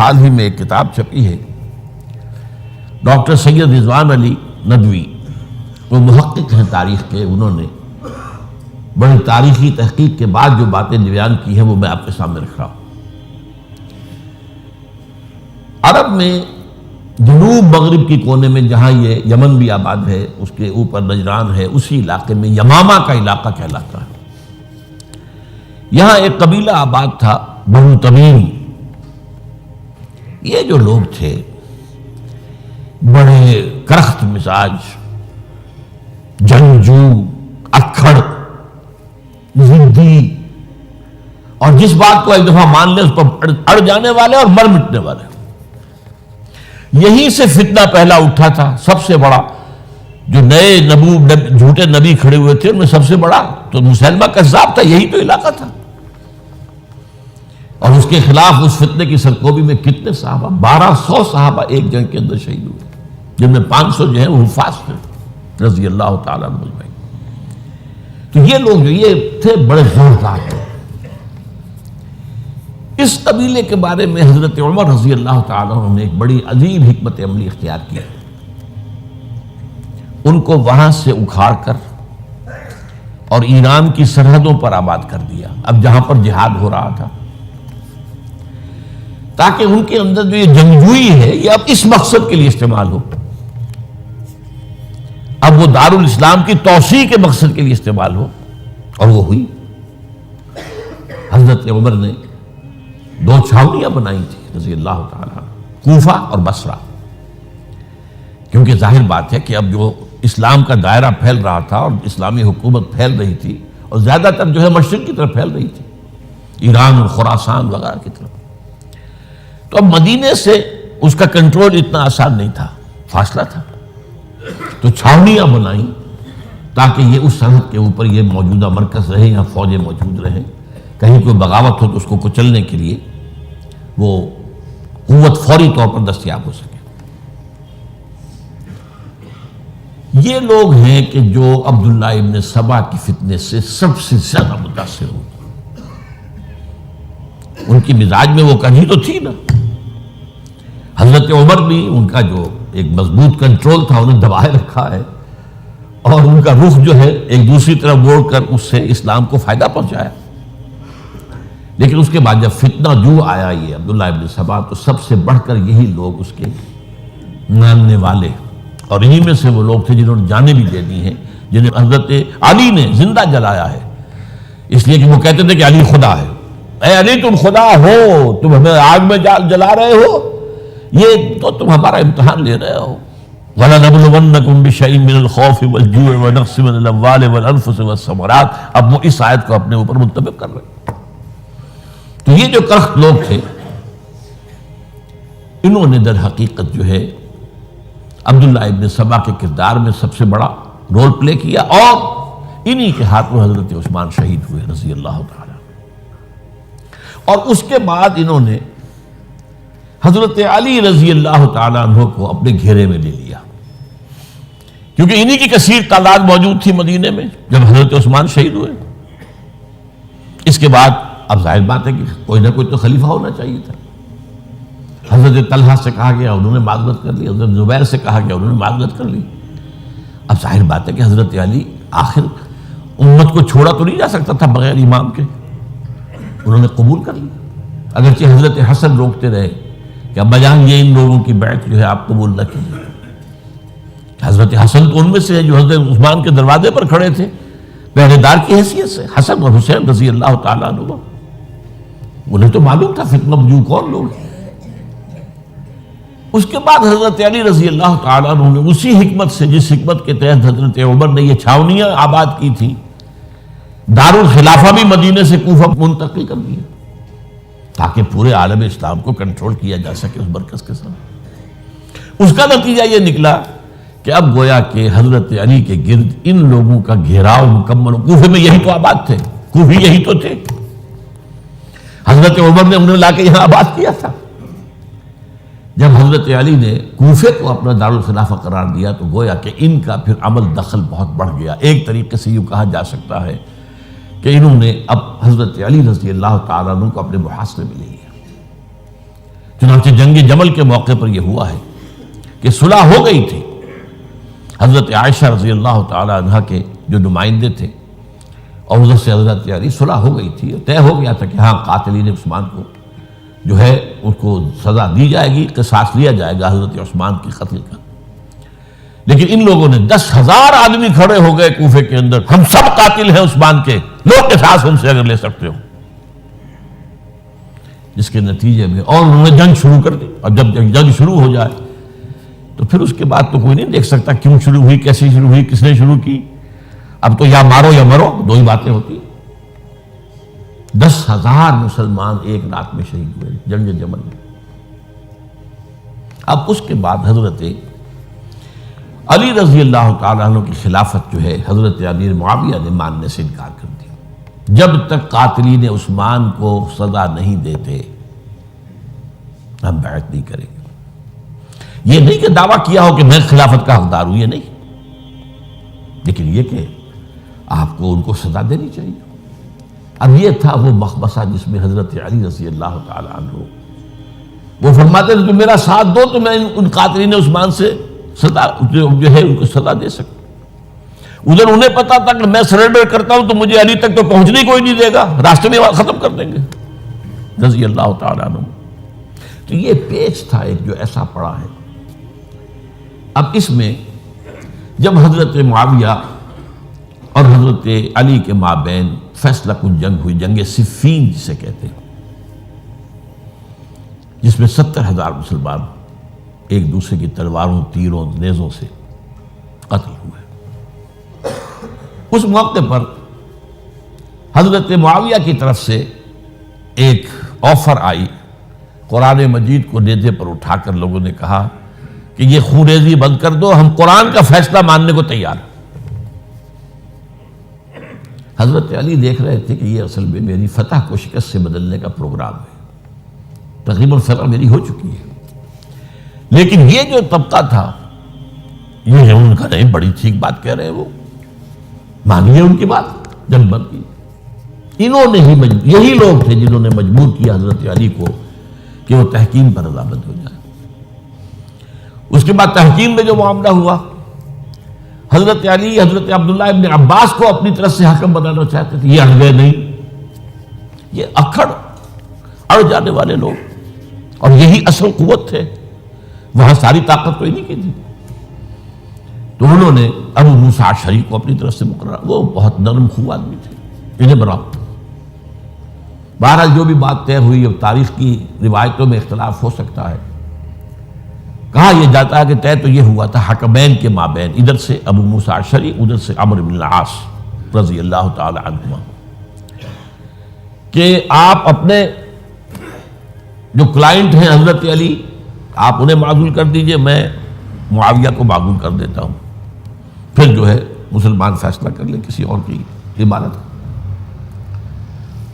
حال ہی میں ایک کتاب چھپی ہے، ڈاکٹر سید رضوان علی ندوی، وہ محقق ہیں تاریخ کے، انہوں نے بڑی تاریخی تحقیق کے بعد جو باتیں بیان کی ہیں وہ میں آپ کے سامنے رکھ رہا ہوں۔ عرب میں جنوب مغرب کی کونے میں، جہاں یہ یمن بھی آباد ہے، اس کے اوپر نجران ہے، اسی علاقے میں یمامہ کا علاقہ کہلاتا ہے۔ یہاں ایک قبیلہ آباد تھا، بنو تمیم۔ یہ جو لوگ تھے بڑے کرخت مزاج، جنگجو، اکھڑ، ضدی، اور جس بات کو ایک دفعہ مان لے اس پر اڑ جانے والے اور مر مٹنے والے۔ یہیں سے فتنہ پہلا اٹھا تھا۔ سب سے بڑا جو نئے جھوٹے نبی کھڑے ہوئے تھے ان میں سب سے بڑا تو مسلمہ کذاب تھا، یہی تو علاقہ تھا۔ اور اس کے خلاف اس فتنے کی سرکوبی میں کتنے صحابہ، 1200 صحابہ ایک جنگ کے اندر شہید ہوئے، جن میں 500 جو ہیں وہ حفاظ تھے رضی اللہ تعالیٰ عنہ اجمعین۔ تو یہ لوگ جو یہ تھے بڑے زوردار تھے۔ اس قبیلے کے بارے میں حضرت عمر رضی اللہ تعالیٰ عنہ نے ایک بڑی عظیم حکمت عملی اختیار کی۔ ان کو وہاں سے اکھاڑ کر اور ایران کی سرحدوں پر آباد کر دیا، اب جہاں پر جہاد ہو رہا تھا، تاکہ ان کے اندر جو یہ جنگجوئی ہے یہ اب اس مقصد کے لیے استعمال ہو، اب وہ دارالاسلام کی توسیع کے مقصد کے لیے استعمال ہو، اور وہ ہوئی۔ حضرت عمر نے 2 چھاؤنیاں بنائی تھی رضی اللہ تعالیٰ، کوفہ اور بصرہ، کیونکہ ظاہر بات ہے کہ اب جو اسلام کا دائرہ پھیل رہا تھا اور اسلامی حکومت پھیل رہی تھی، اور زیادہ تر جو ہے مشرق کی طرف پھیل رہی تھی، ایران اور خراسان وغیرہ کی طرف، تو اب مدینے سے اس کا کنٹرول اتنا آسان نہیں تھا، فاصلہ تھا، تو چھاؤنیاں بنائیں تاکہ یہ اس سرحد کے اوپر یہ موجودہ مرکز رہے، یہاں فوجیں موجود رہیں، کہیں کوئی بغاوت ہو تو اس کو کچلنے کے لیے وہ قوت فوری طور پر دستیاب ہو سکے۔ یہ لوگ ہیں کہ جو عبداللہ ابن سبا کی فتنے سے سب سے زیادہ متاثر ہوئے۔ ان کی مزاج میں وہ کجی تو تھی نا۔ حضرت عمر بھی ان کا جو ایک مضبوط کنٹرول تھا انہیں دبائے رکھا ہے، اور ان کا رخ جو ہے ایک دوسری طرف موڑ کر اس سے اسلام کو فائدہ پہنچایا۔ لیکن اس کے بعد جب فتنہ جو آیا یہ عبداللہ ابن سبا، تو سب سے بڑھ کر یہی لوگ اس کے ماننے والے، اور انہی میں سے وہ لوگ تھے جنہوں نے جانیں بھی دے دی ہیں، جنہیں حضرت علی نے زندہ جلایا ہے، اس لیے کہ وہ کہتے تھے کہ علی خدا ہے۔ اے علی تم خدا ہو، تم ہمیں آگ میں جلا رہے ہو، یہ تو تم ہمارا امتحان لے رہے ہو۔ وَلَنَبْلُوَنَّكُمْ بِشَيْءٍ مِّنَ الْخَوْفِ وَالْجُوعِ وَنَقْصٍ مِّنَ الْأَمْوَالِ وَالْأَنفُسِ وَالثَّمَرَاتِ۔ اب وہ اس آیت کو اپنے اوپر منطبق کر رہے ہیں۔ تو یہ جو کرخت لوگ تھے، انہوں نے در حقیقت جو ہے عبداللہ ابن سبا کے کردار میں سب سے بڑا رول پلے کیا، اور انہی کے ہاتھوں حضرت عثمان شہید ہوئے رضی اللہ تعالیٰ۔ اور اس کے بعد انہوں نے حضرت علی رضی اللہ تعالیٰ عنہ کو اپنے گھیرے میں لے لیا، کیونکہ انہی کی کثیر تعداد موجود تھی مدینے میں جب حضرت عثمان شہید ہوئے۔ اس کے بعد اب ظاہر بات ہے کہ کوئی نہ کوئی تو خلیفہ ہونا چاہیے تھا۔ حضرت طلحہ سے کہا گیا، انہوں نے معذرت کر لی، حضرت زبیر سے کہا گیا، انہوں نے معذرت کر لی۔ اب ظاہر بات ہے کہ حضرت علی آخر امت کو چھوڑا تو نہیں جا سکتا تھا بغیر امام کے، انہوں نے قبول کر لیا، اگرچہ حضرت حسن روکتے رہے کہ ابا جان یہ ان لوگوں کی بیعت جو ہے آپ قبول نہ کیجیے۔ حضرت حسن تو ان میں سے ہیں جو حضرت عثمان کے دروازے پر کھڑے تھے پہرے دار کی حیثیت سے، حسن اور حسین رضی اللہ تعالیٰ عنہ، انہیں تو معلوم تھا فتنہ جو کون لوگ ہیں۔ اس کے بعد حضرت علی رضی اللہ تعالیٰ عنہ نے اسی حکمت سے، جس حکمت کے تحت حضرت عمر نے یہ چھاونیاں آباد کی تھی، دارالخلافہ بھی مدینے سے کوفہ منتقل کر دیا تاکہ پورے عالم اسلام کو کنٹرول کیا جا سکے اس مرکز کے ساتھ۔ اس کا نتیجہ یہ نکلا کہ اب گویا کہ حضرت علی کے گرد ان لوگوں کا گھیراؤ مکمل، کوفے میں یہی تو آباد تھے، کوفی یہی تو تھے، حضرت عمر نے انہیں لا کے یہاں آباد کیا تھا۔ جب حضرت علی نے کوفے کو اپنا دارالخلافہ قرار دیا تو گویا کہ ان کا پھر عمل دخل بہت بڑھ گیا۔ ایک طریقے سے یوں کہا جا سکتا ہے کہ انہوں نے اب حضرت علی رضی اللہ تعالیٰ عنہ کو اپنے محاصرے میں لے لیا۔ چنانچہ جنگ جمل کے موقع پر یہ ہوا ہے کہ صلح ہو گئی تھی. حضرت عائشہ رضی اللہ تعالی عنہ کے جو نمائندے تھے اور ادھر سے حضرت علی، صلح ہو گئی تھی، طے ہو گیا تھا کہ ہاں قاتلین عثمان کو جو ہے ان کو سزا دی جائے گی، قصاص لیا جائے گا حضرت عثمان کے قتل کا. لیکن ان لوگوں نے 10,000 آدمی کھڑے ہو گئے کوفے کے اندر، ہم سب قاتل ہیں عثمان کے، لوگ قصاص ہم سے اگر لے سکتے ہو. جس کے نتیجے میں اور انہوں نے جنگ شروع کر دی. اور جب جنگ شروع ہو جائے تو پھر اس کے بعد تو کوئی نہیں دیکھ سکتا کیوں شروع ہوئی، کیسے شروع ہوئی، کس نے شروع کی. اب تو یا مارو یا مرو، دو ہی باتیں ہوتی. 10,000 مسلمان ایک رات میں شہید ہوئے جنگ جمل میں. اب اس کے بعد حضرت علی رضی اللہ تعالیٰ عنہ کی خلافت جو ہے حضرت امیر معاویہ نے ماننے سے انکار کر دیا. جب تک قاتلین عثمان کو سزا نہیں دیتے ہم بیعت نہیں کریں گے. یہ نہیں کہ دعویٰ کیا ہو کہ میں خلافت کا حقدار ہوں، یہ نہیں، لیکن یہ کہ آپ کو ان کو سزا دینی چاہیے. اب یہ تھا وہ مخمصہ جس میں حضرت علی رضی اللہ تعالیٰ عنہ وہ فرماتے تھے کہ میرا ساتھ دو تو میں ان قاتلین عثمان سے سزا جو ہے ان کو سزا دے سکتا. ادھر انہیں پتا تھا کہ میں سرنڈر کرتا ہوں تو مجھے علی تک تو پہنچنے کوئی نہیں دے گا، راستے میں ختم کر دیں گے رضی اللہ تعالیٰ عنہ. تو یہ پیچ تھا ایک جو ایسا پڑا ہے. اب اس میں جب حضرت معاویہ اور حضرت علی کے مابین فیصلہ کن جنگ ہوئی، جنگ صفین جسے کہتے ہیں، جس میں 70,000 مسلمان ایک دوسرے کی تلواروں، تیروں، نیزوں سے قتل ہوئے. اس موقع پر حضرت معاویہ کی طرف سے ایک آفر آئی. قرآن مجید کو نیزے پر اٹھا کر لوگوں نے کہا کہ یہ خونریزی بند کر دو، ہم قرآن کا فیصلہ ماننے کو تیار ہیں. حضرت علی دیکھ رہے تھے کہ یہ اصل میں میری فتح کو شکست سے بدلنے کا پروگرام ہے. تقریباً فتح میری ہو چکی ہے، لیکن یہ جو طبقہ تھا یہ ان کا نہیں، بڑی ٹھیک بات کہہ رہے ہیں، وہ مانیے ان کی بات. جنگ بند کی. انہوں نے ہی یہی لوگ تھے جنہوں نے مجبور کیا حضرت علی کو کہ وہ تحکیم پر رضامند ہو جائے. اس کے بعد تحکیم میں جو معاملہ ہوا، حضرت علی حضرت عبداللہ ابن عباس کو اپنی طرف سے حاکم بنانا چاہتے تھے، یہ اڑ گئے نہیں. یہ اڑ جانے والے لوگ، اور یہی اصل قوت تھے، وہاں ساری طاقت تو انہیں کی تھی. تو انہوں نے ابو موسیٰ اشعری کو اپنی طرف سے مقررہ، وہ بہت نرم خو آدمی تھے، انہیں بناؤ. بہرحال جو بھی بات طے ہوئی، اب تاریخ کی روایتوں میں اختلاف ہو سکتا ہے. کہا یہ جاتا ہے کہ طے تو یہ ہوا تھا حکمین کے مابین، ادھر سے ابو موسیٰ اشعری، ادھر سے عمرو بن العاص رضی اللہ تعالی عنہما، کہ آپ اپنے جو کلائنٹ ہیں حضرت علی، آپ انہیں معزول کر دیجئے، میں معاویہ کو معزول کر دیتا ہوں، پھر جو ہے مسلمان فیصلہ کر لیں کسی اور کی عبادت.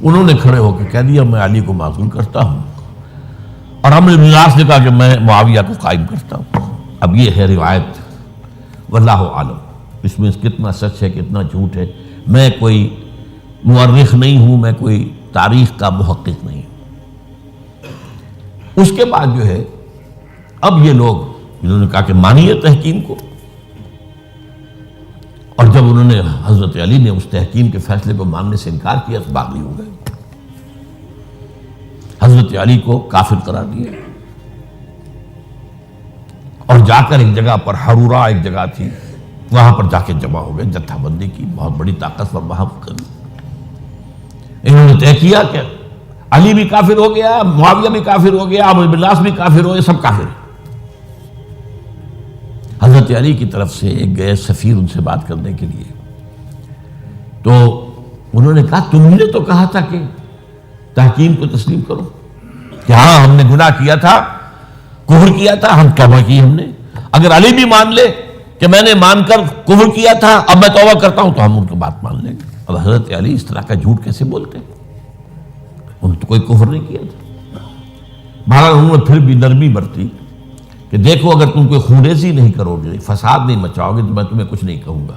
انہوں نے کھڑے ہو کے کہہ دیا میں علی کو معزول کرتا ہوں، اور عمرو بن العاص نے کہا کہ میں معاویہ کو قائم کرتا ہوں. اب یہ ہے روایت، واللہ عالم اس میں کتنا سچ ہے کتنا جھوٹ ہے. میں کوئی مورخ نہیں ہوں، میں کوئی تاریخ کا محقق نہیں ہوں. اس کے بعد جو ہے اب یہ لوگ انہوں نے کہا کہ مانیے تحکیم کو، اور جب انہوں نے حضرت علی نے اس تحکیم کے فیصلے کو ماننے سے انکار کیا تو باغی ہو گئے، حضرت علی کو کافر قرار دیا، اور جا کر ایک جگہ پر حرورہ ایک جگہ تھی وہاں پر جا کے جمع ہو گئے، جتھا بندی کی، بہت بڑی طاقت پر وہاں کری. انہوں نے طے کیا کہ علی بھی کافر ہو گیا، معاویہ بھی کافر ہو گیا، عمرو بن العاص بھی کافر ہو گئے، سب کافر ہیں. حضرت علی کی طرف سے ایک گئے سفیر ان سے بات کرنے کے لیے، تو انہوں نے کہا تم نے تو کہا تھا کہ تحکیم کو تسلیم کرو، کہ ہاں ہم نے گناہ کیا تھا، کفر کیا تھا، ہم توبہ کی ہم نے. اگر علی بھی مان لے کہ میں نے مان کر کفر کیا تھا، اب میں توبہ کرتا ہوں، تو ہم ان کی بات مان لیں گے. اب حضرت علی اس طرح کا جھوٹ کیسے بولتے؟ انہوں نے تو کوئی کفر نہیں کیا تھا. بہرحال انہوں نے پھر بھی نرمی برتی کہ دیکھو اگر تم کوئی خونریزی نہیں کرو گے، فساد نہیں مچاؤ گے، تو میں تمہیں کچھ نہیں کہوں گا.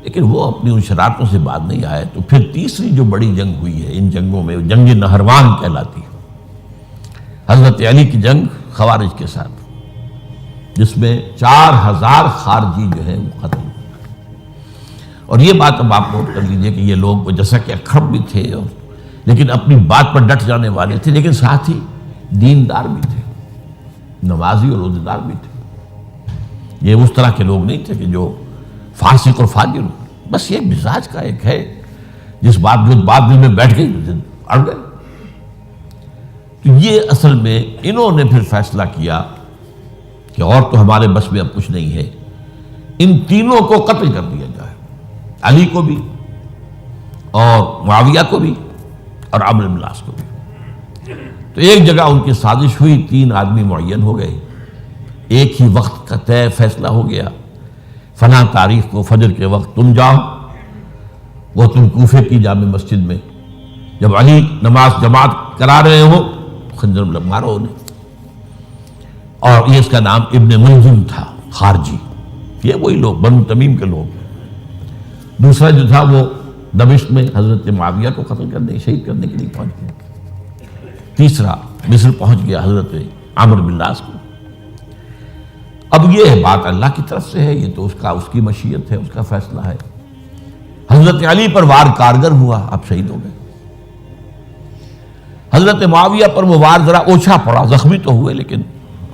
لیکن وہ اپنی ان شرارتوں سے بعد نہیں آئے. تو پھر تیسری جو بڑی جنگ ہوئی ہے ان جنگوں میں، جنگ نہروان کہلاتی ہے، حضرت علی کی جنگ خوارج کے ساتھ، جس میں 4000 خارجی جو ہے وہ قتل ہوئے۔ اور یہ بات اب آپ نوٹ کر لیجئے کہ یہ لوگ جیسا کہ اکھڑ بھی تھے لیکن اپنی بات پر ڈٹ جانے والے تھے، لیکن ساتھ ہی دیندار بھی تھے، نمازی اور روزہ دار بھی تھے۔ یہ اس طرح کے لوگ نہیں تھے کہ جو فاسق اور فاجر ہو، بس یہ مزاج کا ایک ہے جس بات دل میں بیٹھ گئی اڑ گئے۔ تو یہ اصل میں انہوں نے پھر فیصلہ کیا کہ اور تو ہمارے بس میں اب کچھ نہیں ہے، ان تینوں کو قتل کر دیا جائے، علی کو بھی اور معاویہ کو بھی اور عمرو بن العاص کو بھی۔ تو ایک جگہ ان کی سازش ہوئی، 3 آدمی معین ہو گئے، ایک ہی وقت کا طے فیصلہ ہو گیا، فلاں تاریخ کو فجر کے وقت تم جاؤ، وہ تم کوفے کی جامع مسجد میں، جب علی نماز جماعت کرا رہے ہو خنجر مارو انہیں۔ اور یہ اس کا نام ابن ملجم تھا، خارجی، یہ وہی لوگ بنو تمیم کے لوگ۔ دوسرا جو تھا وہ دمشق میں حضرت معاویہ کو قتل کرنے، شہید کرنے کے لیے پہنچ گیا۔ تیسرا مصر پہنچ گیا حضرت عمرو بن العاص کو۔ اب یہ بات اللہ کی طرف سے ہے، یہ تو اس کی مشیت ہے، اس کا فیصلہ ہے۔ حضرت علی پر وار کارگر ہوا، اب شہید ہو گئے۔ حضرت معاویہ پر وہ وار ذرا اوچھا پڑا، زخمی تو ہوئے لیکن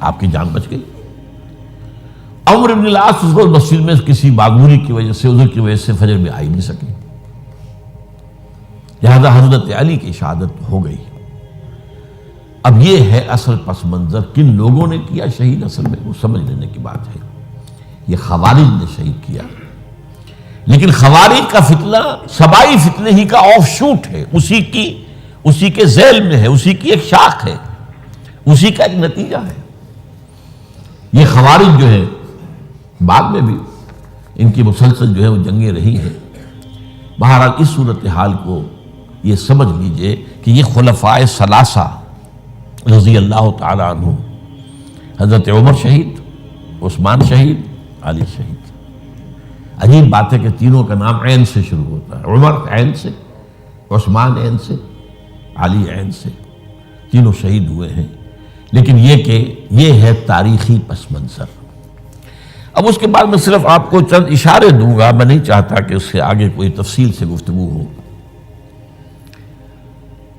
آپ کی جان بچ گئی۔ عمرو بن العاص اس روز مسجد میں کسی معذوری کی وجہ سے، عذر کی وجہ سے فجر میں آئی نہیں سکے، لہذا حضرت علی کی شہادت ہو گئی۔ اب یہ ہے اصل پس منظر، کن لوگوں نے کیا شہید، اصل میں وہ سمجھ لینے کی بات ہے۔ یہ خوارج نے شہید کیا، لیکن خوارج کا فتنہ سبائی فتنے ہی کا آف شوٹ ہے، اسی کے ذیل میں ہے، اسی کی ایک شاخ ہے، اسی کا ایک نتیجہ ہے۔ یہ خوارج جو ہے بعد میں بھی ان کی مسلسل جو ہے وہ جنگیں رہی ہیں۔ بہرحال اس صورتحال کو یہ سمجھ لیجئے کہ یہ خلفائے ثلاثہ رضی اللہ تعالی عنہ، حضرت عمر شہید، عثمان شہید، علی شہید۔ عجیب بات ہے کہ تینوں کا نام عین سے شروع ہوتا ہے، عمر عین سے، عثمان عین سے، علی عین سے، تینوں شہید ہوئے ہیں۔ لیکن یہ کہ یہ ہے تاریخی پس منظر۔ اب اس کے بعد میں صرف آپ کو چند اشارے دوں گا، میں نہیں چاہتا کہ اس سے آگے کوئی تفصیل سے گفتگو ہو۔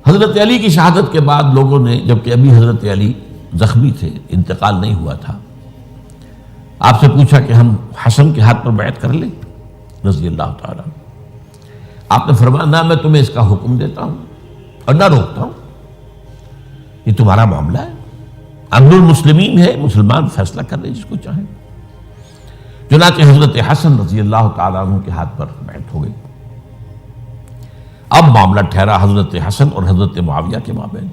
حضرت علی کی شہادت کے بعد لوگوں نے، جبکہ ابھی حضرت علی زخمی تھے، انتقال نہیں ہوا تھا، آپ سے پوچھا کہ ہم حسن کے ہاتھ پر بیعت کر لیں رضی اللہ تعالیٰ۔ آپ نے فرمایا نہ میں تمہیں اس کا حکم دیتا ہوں اور نہ روکتا ہوں، یہ تمہارا معاملہ ہے، امر المسلمین ہے، مسلمان فیصلہ کر لیں جس کو چاہیں۔ چنانچہ حضرت حسن رضی اللہ تعالیٰ عنہ کے ہاتھ پر بیعت ہو گئی۔ اب معاملہ ٹھہرا حضرت حسن اور حضرت معاویہ کے مابین۔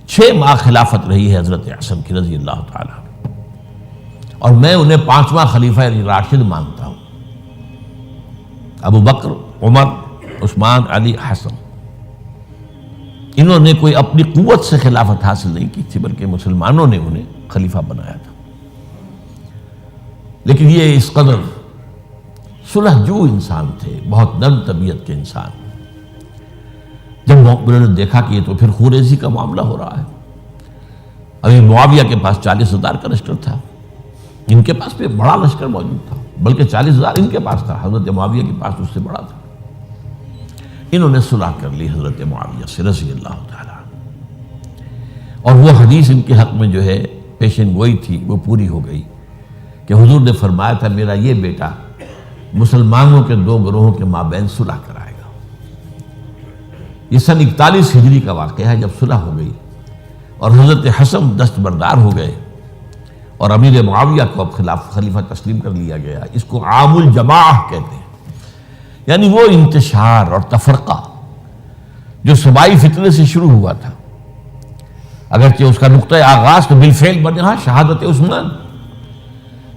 6 ماہ خلافت رہی ہے حضرت حسن کی رضی اللہ تعالیٰ، اور میں انہیں 5واں خلیفہ راشد مانتا ہوں۔ ابو بکر، عمر، عثمان، علی، حسن، انہوں نے کوئی اپنی قوت سے خلافت حاصل نہیں کی تھی، بلکہ مسلمانوں نے انہیں خلیفہ بنایا تھا۔ لیکن یہ اس قدر صلح جو انسان تھے، بہت نرم طبیعت کے انسان، جب انہوں نے دیکھا کہ یہ تو پھر خوریزی کا معاملہ ہو رہا ہے، ابھی معاویہ کے پاس 40,000 کا لشکر تھا، ان کے پاس بھی بڑا لشکر موجود تھا، بلکہ 40,000 ان کے پاس تھا، حضرت معاویہ کے پاس اس سے بڑا تھا۔ انہوں نے صلح کر لی حضرت معاویہ سے رضی اللہ تعالیٰ، اور وہ حدیث ان کے حق میں جو ہے پیشن گوئی تھی وہ پوری ہو گئی کہ حضور نے فرمایا تھا میرا یہ بیٹا مسلمانوں کے 2 گروہوں کے مابین صلح کرائے گا۔ یہ سن 41 ہجری کا واقعہ ہے، جب صلح ہو گئی اور حضرت حسن دستبردار ہو گئے اور امیر معاویہ کو اب خلیفہ تسلیم کر لیا گیا۔ اس کو عام الجماع کہتے ہیں، یعنی وہ انتشار اور تفرقہ جو صوبائی فتنے سے شروع ہوا تھا، اگرچہ اس کا نقطۂ آغاز تو بالفعل بنا شہادت عثمان،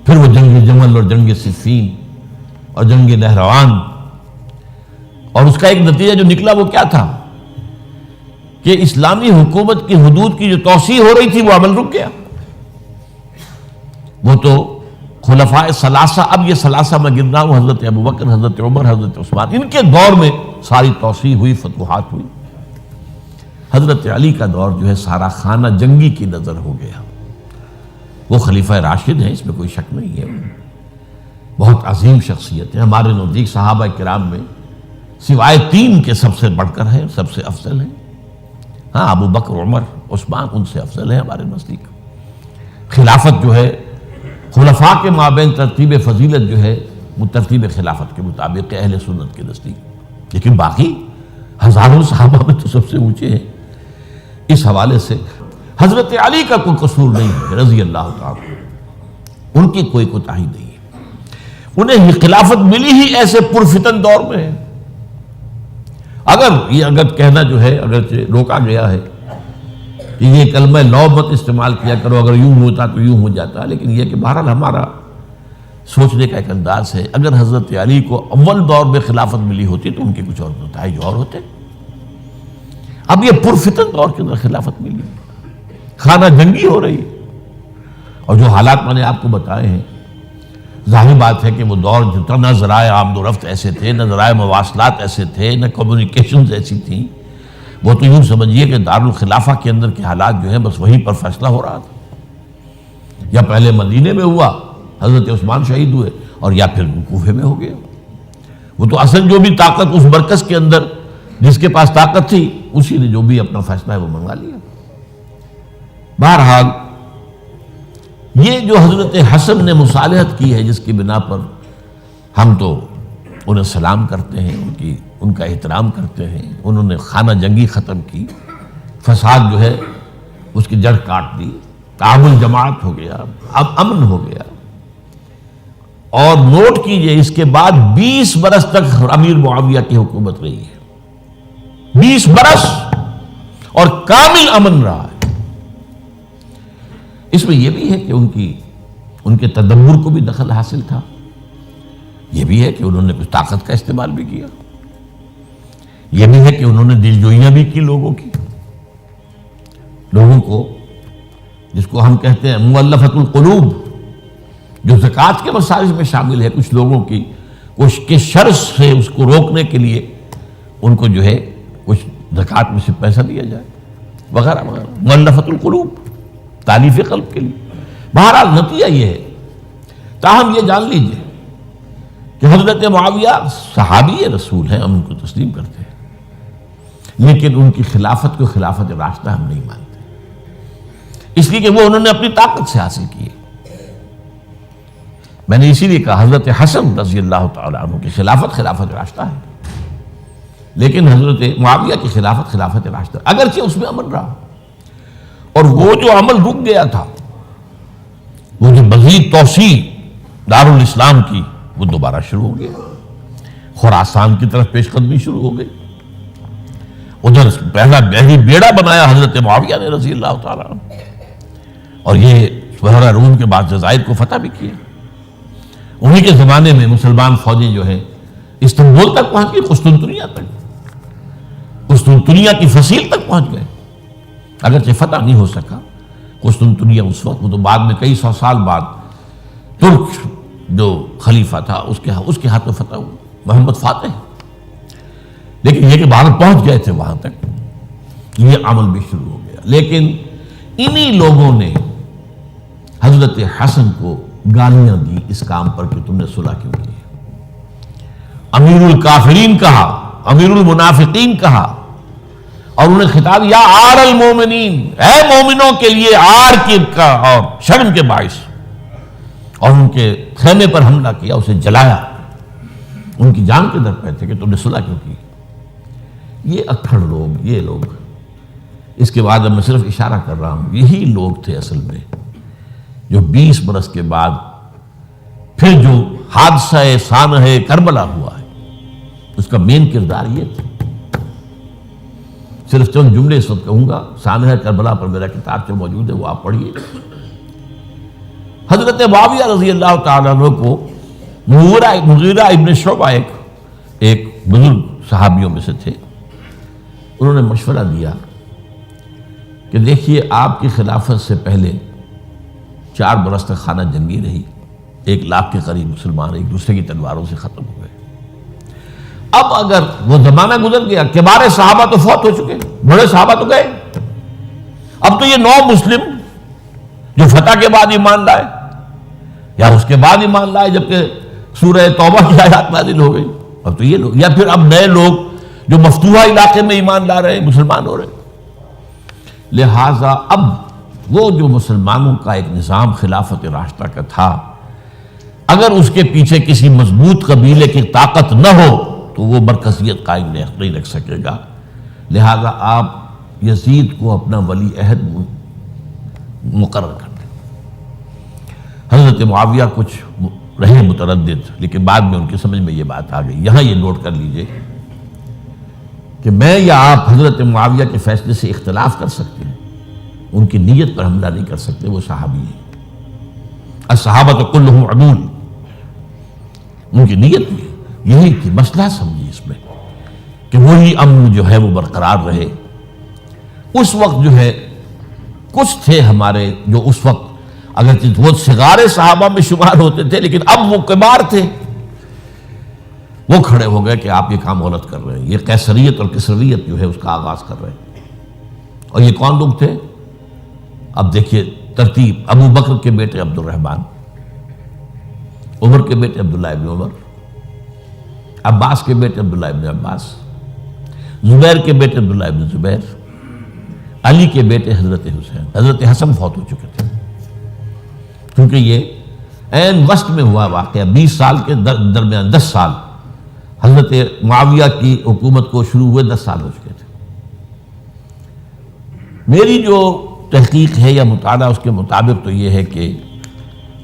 پھر وہ جنگ جمل اور جنگ صفین اور جنگ نہروان، اور اس کا ایک نتیجہ جو نکلا وہ کیا تھا کہ اسلامی حکومت کی حدود کی جو توسیع ہو رہی تھی وہ عمل رک گیا۔ وہ تو خلفائے ثلاثہ، اب یہ ثلاثہ میں گن رہا ہوں، حضرت ابوبکر، حضرت عمر، حضرت عثمان، ان کے دور میں ساری توسیع ہوئی، فتوحات ہوئی۔ حضرت علی کا دور جو ہے سارا خانہ جنگی کی نظر ہو گیا. وہ خلیفہ راشد ہیں، اس میں کوئی شک نہیں ہے، بہت عظیم شخصیت ہے، ہمارے نزدیک صحابہ کرام میں سوائے 3 کے سب سے بڑھ کر ہیں، سب سے افضل ہیں. ہاں، ابو بکر، عمر، عثمان ان سے افضل ہیں ہمارے نزدیک. خلافت جو ہے خلفاء کے مابین ترتیب فضیلت جو ہے وہ ترتیب خلافت کے مطابق اہل سنت کے نزدیک، لیکن باقی ہزاروں صحابہ میں تو سب سے اونچے ہیں. اس حوالے سے حضرت علی کا کوئی قصور نہیں ہے رضی اللہ تعالیٰ، ان کی کوئی کوتاہی نہیں ہے. انہیں خلافت ملی ہی ایسے پرفتن دور میں ہے. اگر کہنا جو ہے اگرچہ روکا گیا ہے کہ یہ کلمہ لو مت استعمال کیا کرو، اگر یوں ہوتا تو یوں ہو جاتا، لیکن یہ کہ بہرحال ہمارا سوچنے کا ایک انداز ہے. اگر حضرت علی کو اول دور میں خلافت ملی ہوتی تو ان کے کچھ اور نتائج اور ہوتے. اب یہ پرفتن دور کے اندر خلافت ملی، خانہ جنگی ہو رہی ہے، اور جو حالات میں نے آپ کو بتائے ہیں، ظاہر بات ہے کہ وہ دور جتنا نہ ذرائع آمد و رفت ایسے تھے، نہ ذرائع مواصلات ایسے تھے، نہ کمیونیکیشنز ایسی تھیں. وہ تو یوں سمجھیے کہ دارالخلافہ کے اندر کے حالات جو ہیں بس وہیں پر فیصلہ ہو رہا تھا. یا پہلے مدینے میں ہوا، حضرت عثمان شہید ہوئے، اور یا پھر کوفے میں ہو گیا. وہ تو اصل جو بھی طاقت اس مرکز کے اندر جس کے پاس طاقت تھی، اسی نے جو بھی اپنا فیصلہ ہے وہ منگوا لیا. بہرحال یہ جو حضرت حسن نے مصالحت کی ہے، جس کی بنا پر ہم تو انہیں سلام کرتے ہیں، ان کا احترام کرتے ہیں. انہوں نے خانہ جنگی ختم کی، فساد جو ہے اس کی جڑ کاٹ دی، تعامل جماعت ہو گیا، اب امن ہو گیا. اور نوٹ کیجئے اس کے بعد 20 برس تک امیر معاویہ کی حکومت رہی ہے. 20 برس اور کامل امن رہا ہے. اس میں یہ بھی ہے کہ ان کے تدبر کو بھی دخل حاصل تھا. یہ بھی ہے کہ انہوں نے کچھ طاقت کا استعمال بھی کیا. یہ بھی ہے کہ انہوں نے دل جوئیاں بھی کی لوگوں کو، جس کو ہم کہتے ہیں مؤلفۃ القلوب، جو زکوٰۃ کے مسائل میں شامل ہے. کچھ لوگوں کی کچھ کے شر سے اس کو روکنے کے لیے ان کو جو ہے کچھ زکوٰۃ میں سے پیسہ دیا جائے وغیرہ وغیرہ، مؤلفۃ القلوب، تالیف قلب کے لیے. بہرحال نتیجہ یہ ہے. تاہم یہ جان لیجئے کہ حضرت معاویہ صحابی رسول ہیں، ہم ان کو تسلیم کرتے ہیں، لیکن ان کی خلافت کو خلافت راشدہ ہم نہیں مانتے، اس لیے کہ وہ انہوں نے اپنی طاقت سے حاصل کی ہے. میں نے اسی لیے کہا حضرت حسن رضی اللہ تعالیٰ عنہ کی خلافت راشدہ ہے، لیکن حضرت معاویہ کی خلافت راشدہ، اگرچہ اس میں امن رہا، اور وہ جو عمل رک گیا تھا، وہ جو مزید توسیع دارالاسلام کی، وہ دوبارہ شروع ہو گیا. خراسان کی طرف پیش قدمی شروع ہو گئی. ادھر پہلا بیڑا بنایا حضرت معاویہ نے رضی اللہ تعالیٰ عنہ، اور یہ بحیرہ روم کے بعد جزائر کو فتح بھی کیا. انہی کے زمانے میں مسلمان فوجیں جو ہیں استنبول تک پہنچ گئی، قسطنطنیہ کی فصیل تک پہنچ گئے. اگرچہ فتح نہیں ہو سکا قسطنطنیہ اس وقت، وہ تو بعد میں کئی 100 سال بعد ترک جو خلیفہ تھا اس کے ہاتھ میں فتح ہوا، محمد فاتح. لیکن یہ کہ باہر پہنچ گئے تھے وہاں تک، یہ عمل بھی شروع ہو گیا. لیکن انہی لوگوں نے حضرت حسن کو گالیاں دی اس کام پر کہ تم نے صلح کیوں کی. امیر الکافرین کہا، امیر المنافقین کہا، اور انہیں خطاب یا آر المومنین، اے مومنوں کے لیے آر کی اور شرم کے باعث، اور ان کے خیمے پر حملہ کیا، اسے جلایا. ان کی جان کے در پہ تھے کہ تم نے صلح کیوں کی. یہ اکھڑ لوگ، یہ لوگ، اس کے بعد اب میں صرف اشارہ کر رہا ہوں، یہی لوگ تھے اصل میں جو 20 برس کے بعد پھر جو حادثہ سانحہ کربلا ہوا ہے اس کا مین کردار یہ تھا. صرف چند جملے اس وقت کہوں گا. سانحہ کربلا پر میرا کتاب جو موجود ہے وہ آپ پڑھیے. حضرت معاویہ رضی اللہ تعالیٰ عنہ کو مغیرہ ابن شعبہ ایک بزرگ صحابیوں میں سے تھے، انہوں نے مشورہ دیا کہ دیکھیے آپ کی خلافت سے پہلے 4 برس تک خانہ جنگی رہی، 1 لاکھ کے قریب مسلمان ایک دوسرے کی تلواروں سے ختم ہوئے. اب اگر وہ زمانہ گزر گیا، کبار صحابہ تو فوت ہو چکے، بڑے صحابہ تو گئے، اب تو یہ نو مسلم جو فتح کے بعد ایمان لائے یا اس کے بعد ایمان لائے جبکہ سورہ توبہ کی آیات نازل ہو گئی، اب تو یہ لوگ، یا پھر اب نئے لوگ جو مفتوحہ علاقے میں ایمان لا رہے ہیں، مسلمان ہو رہے ہیں۔ لہٰذا اب وہ جو مسلمانوں کا ایک نظام خلافت راشدہ کا تھا، اگر اس کے پیچھے کسی مضبوط قبیلے کی طاقت نہ ہو تو وہ مرکزیت قائم نہیں رکھ سکے گا۔ لہذا آپ یزید کو اپنا ولی عہد مقرر کر دیں۔ حضرت معاویہ کچھ رہے متردد، لیکن بعد میں ان کی سمجھ میں یہ بات آ گئی۔ یہاں یہ نوٹ کر لیجئے کہ میں یا آپ حضرت معاویہ کے فیصلے سے اختلاف کر سکتے ہیں، ان کی نیت پر حملہ نہیں کر سکتے، وہ صحابی ہیں۔ الصحابہ کلہم عدول، ان کی نیت بھی یہی تھی، مسئلہ سمجھی اس میں کہ وہی امن جو ہے وہ برقرار رہے۔ اس وقت جو ہے کچھ تھے ہمارے جو اس وقت اگرچہ وہ صغار صحابہ میں شمار ہوتے تھے، لیکن اب وہ کبار تھے، وہ کھڑے ہو گئے کہ آپ یہ کام غلط کر رہے ہیں، یہ قیصریت اور کسرویت جو ہے اس کا آغاز کر رہے ہیں۔ اور یہ کون لوگ تھے؟ اب دیکھیے ترتیب: ابو بکر کے بیٹے عبد الرحمن، عمر کے بیٹے عبداللہ ابن عمر، عباس کے بیٹے عبداللہ ابن عباس، زبیر کے بیٹے عبداللہ ابن زبیر، علی کے بیٹے حضرت حسین۔ حضرت حسن فوت ہو چکے تھے کیونکہ یہ عین وسط میں ہوا واقعہ، 20 سال کے درمیان 10 سال حضرت معاویہ کی حکومت کو شروع ہوئے 10 سال ہو چکے تھے۔ میری جو تحقیق ہے یا مطالعہ اس کے مطابق تو یہ ہے کہ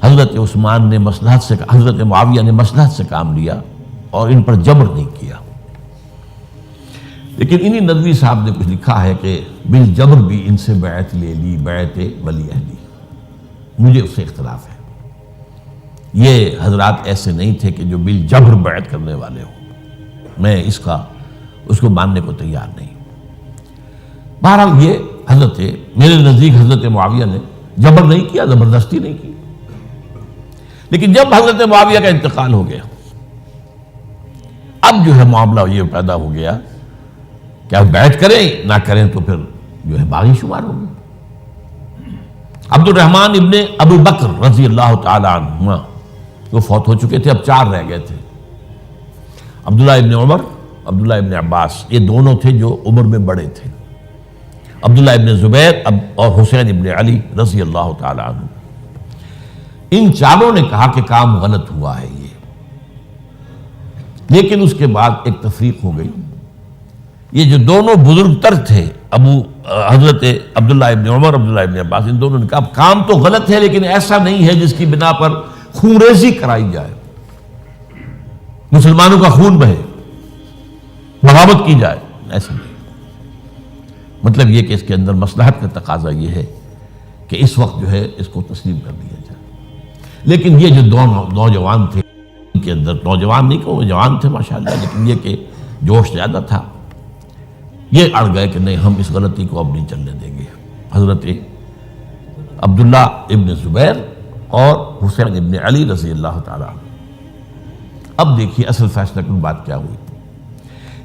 حضرت عثمان نے مصلحت سے، حضرت معاویہ نے مصلحت سے کام لیا اور ان پر جبر نہیں کیا، لیکن انہی ندوی صاحب نے کچھ لکھا ہے کہ بالجبر بھی ان سے بیعت لے لی، بیعت ولی عہدی۔ مجھے اس سے اختلاف ہے، یہ حضرات ایسے نہیں تھے کہ جو بالجبر بیعت کرنے والے ہوں، میں اس کو ماننے کو تیار نہیں۔ بہرحال یہ حضرت، میرے نزدیک حضرت معاویہ نے جبر نہیں کیا، زبردستی نہیں کی، لیکن جب حضرت معاویہ کا انتقال ہو گیا، اب جو ہے معاملہ یہ پیدا ہو گیا کہ آپ بیعت کریں نہ کریں تو پھر جو ہے باغی شمار ہوگا۔ عبد الرحمن ابن ابو بکر رضی اللہ تعالی عنہما وہ فوت ہو چکے تھے، اب 4 رہ گئے تھے، عبداللہ ابن عمر، عبداللہ ابن عباس، یہ دونوں تھے جو عمر میں بڑے تھے، عبداللہ ابن زبیر اور حسین ابن علی رضی اللہ تعالی عنہ۔ ان چاروں نے کہا کہ کام غلط ہوا ہے یہ، لیکن اس کے بعد ایک تفریق ہو گئی۔ یہ جو دونوں بزرگ تر تھے، حضرت عبداللہ ابن عمر، عبداللہ ابن عباس، ان دونوں نے کہا کام تو غلط ہے لیکن ایسا نہیں ہے جس کی بنا پر خونریزی کرائی جائے، مسلمانوں کا خون بہے، بغاوت کی جائے، ایسا نہیں۔ مطلب یہ کہ اس کے اندر مصلحت کا تقاضا یہ ہے کہ اس وقت جو ہے اس کو تسلیم کر دیا جائے۔ لیکن یہ جو دو نوجوان تھے، ان کے اندر، نوجوان نہیں کہ وہ جوان تھے ماشاءاللہ، لیکن یہ کہ جوش زیادہ تھا، یہ اڑ گئے کہ نہیں، ہم اس غلطی کو اب نہیں چلنے دیں گے۔ حضرت عبداللہ ابن زبیر اور حسین ابن علی رضی اللہ تعالیٰ عنہ۔ اب دیکھیے اصل فیصلہ کن بات کیا ہوئی،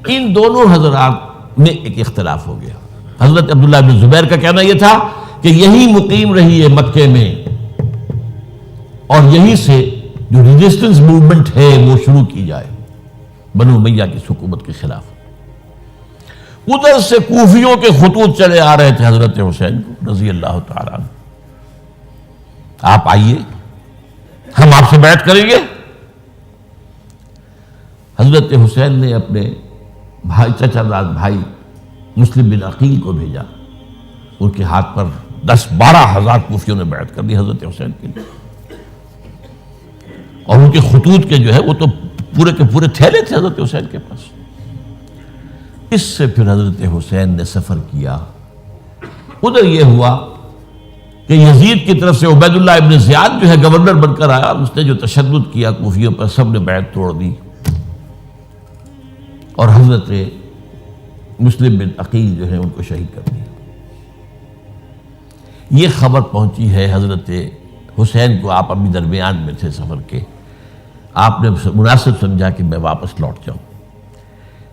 ان دونوں حضرات میں ایک اختلاف ہو گیا۔ حضرت عبداللہ ابن زبیر کا کہنا یہ تھا کہ یہی مقیم رہی ہے مکے میں، اور یہی سے جو ریزسٹنس موومنٹ ہے وہ شروع کی جائے بنو امیہ کی حکومت کے خلاف۔ ادھر سے کوفیوں کے خطوط چلے آ رہے تھے حضرت حسین کو رضی اللہ تعالیٰ عنہ، آپ آئیے، ہم آپ سے بیعت کریں گے۔ حضرت حسین نے اپنے بھائی، چچا داد بھائی مسلم بن عقیل کو بھیجا، ان کے ہاتھ پر 10-12 ہزار کوفیوں نے بیعت کر دی حضرت حسین کے لیے، اور ان کے خطوط کے جو ہے وہ تو پورے کے پورے تھیلے تھے حضرت حسین کے پاس۔ اس سے پھر حضرت حسین نے سفر کیا، ادھر یہ ہوا کہ یزید کی طرف سے عبید اللہ ابن زیاد جو ہے گورنر بن کر آیا، اس نے جو تشدد کیا کوفیوں پر، سب نے بیعت توڑ دی، اور حضرت مسلم بن عقیل جو ہے ان کو شہید کر دیا۔ یہ خبر پہنچی ہے حضرت حسین کو، آپ ابھی درمیان میں تھے سفر کے، آپ نے مناسب سمجھا کہ میں واپس لوٹ جاؤں،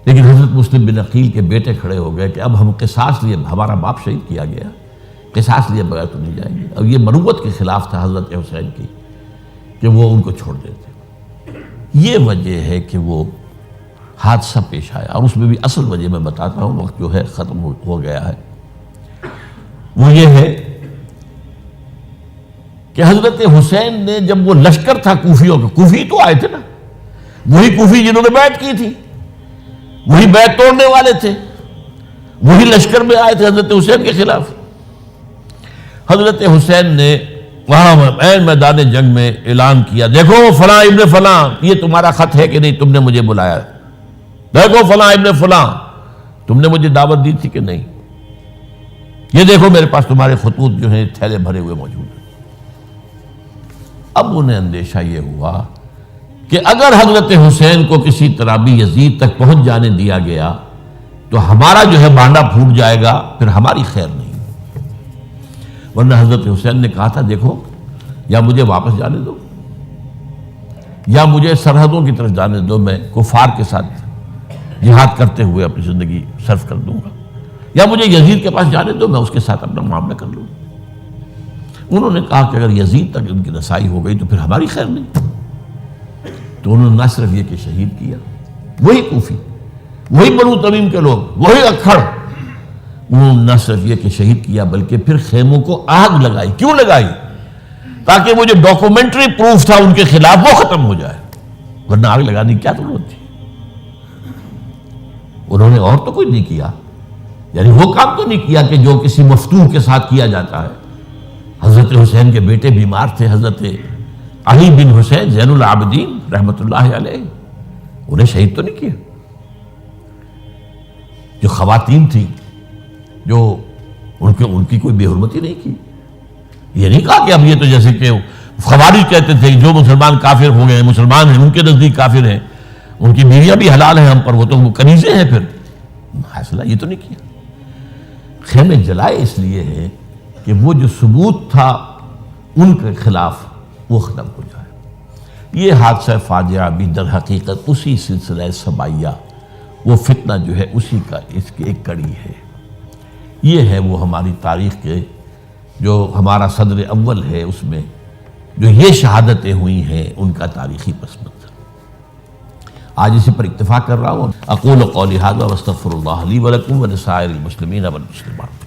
لیکن حضرت مسلم بن عقیل کے بیٹے کھڑے ہو گئے کہ اب ہم قصاص لیے، ہمارا باپ شہید کیا گیا، قصاص لیے بغیر تو نہیں جائیں گے۔ اب یہ مروت کے خلاف تھا حضرت حسین کی کہ وہ ان کو چھوڑ دیتے۔ یہ وجہ ہے کہ وہ حادثہ پیش آیا، اور اس میں بھی اصل وجہ میں بتاتا ہوں، وقت جو ہے ختم ہو گیا ہے۔ وہ یہ ہے کہ حضرت حسین نے جب وہ لشکر تھا کوفیوں کا، کوفی تو آئے تھے نا، وہی کوفی جنہوں نے بیعت کی تھی، وہی بیعت توڑنے والے تھے، وہی لشکر میں آئے تھے حضرت حسین کے خلاف۔ حضرت حسین نے وہاں عین میدان جنگ میں اعلان کیا، دیکھو فلاں ابن فلاں، یہ تمہارا خط ہے کہ نہیں، تم نے مجھے بلایا، دیکھو فلاں ابن فلاں، تم نے مجھے دعوت دی تھی کہ نہیں، یہ دیکھو میرے پاس تمہارے خطوط جو ہیں تھیلے بھرے ہوئے موجود ہیں۔ اب انہیں اندیشہ یہ ہوا کہ اگر حضرت حسین کو کسی طرح بھی یزید تک پہنچ جانے دیا گیا تو ہمارا جو ہے بانڈا پھوٹ جائے گا، پھر ہماری خیر نہیں۔ ورنہ حضرت حسین نے کہا تھا، دیکھو یا مجھے واپس جانے دو، یا مجھے سرحدوں کی طرف جانے دو، میں کفار کے ساتھ جہاد کرتے ہوئے اپنی زندگی صرف کر دوں گا، یا مجھے یزید کے پاس جانے دو، میں اس کے ساتھ اپنا معاملہ کر لوں۔ انہوں نے کہا کہ اگر یزید تک ان کی رسائی ہو گئی تو پھر ہماری خیر نہیں۔ تو انہوں نے نہ صرف یہ کہ شہید کیا، وہی کوفی، وہی بنو تمیم کے لوگ، وہی اکھڑ، انہوں نے نہ صرف یہ کہ شہید کیا بلکہ پھر خیموں کو آگ لگائی۔ کیوں لگائی؟ تاکہ وہ جو ڈاکومنٹری پروف تھا ان کے خلاف وہ ختم ہو جائے، ورنہ آگ لگانے کی کیا ضرورت تھی؟ انہوں نے اور تو کوئی نہیں کیا، یعنی وہ کام تو نہیں کیا کہ جو کسی مفتون کے ساتھ کیا جاتا ہے۔ حضرت حسین کے بیٹے بیمار تھے، حضرت علی بن حسین زین العابدین رحمۃ اللہ علیہ، انہیں شہید تو نہیں کیا۔ جو خواتین تھیں جو ان کی کوئی بے حرمتی نہیں کی۔ یہ نہیں کہا کہ اب یہ تو جیسے کہ خوارج کہتے تھے جو مسلمان کافر ہو گئے، مسلمان ہیں ان کے نزدیک کافر ہیں، ان کی بیویاں بھی حلال ہیں ہم پر، وہ تو کنیزیں ہیں، پھر حاصلہ یہ تو نہیں کیا۔ خیمے جلائے اس لیے ہے کہ وہ جو ثبوت تھا ان کے خلاف وہ ختم ہو جائے۔ یہ حادثہ فاجعہ بھی در حقیقت اسی سلسلہ سبائیہ، وہ فتنہ جو ہے اسی کا اس کی ایک کڑی ہے۔ یہ ہے وہ ہماری تاریخ کے جو ہمارا صدر اول ہے، اس میں جو یہ شہادتیں ہوئی ہیں ان کا تاریخی پس منظر۔ آج اسی پر اکتفا کر رہا ہوں۔ اقول قولی ھذا واستغفر اللہ لی ولکم ولسائر المسلمین والمسلمات۔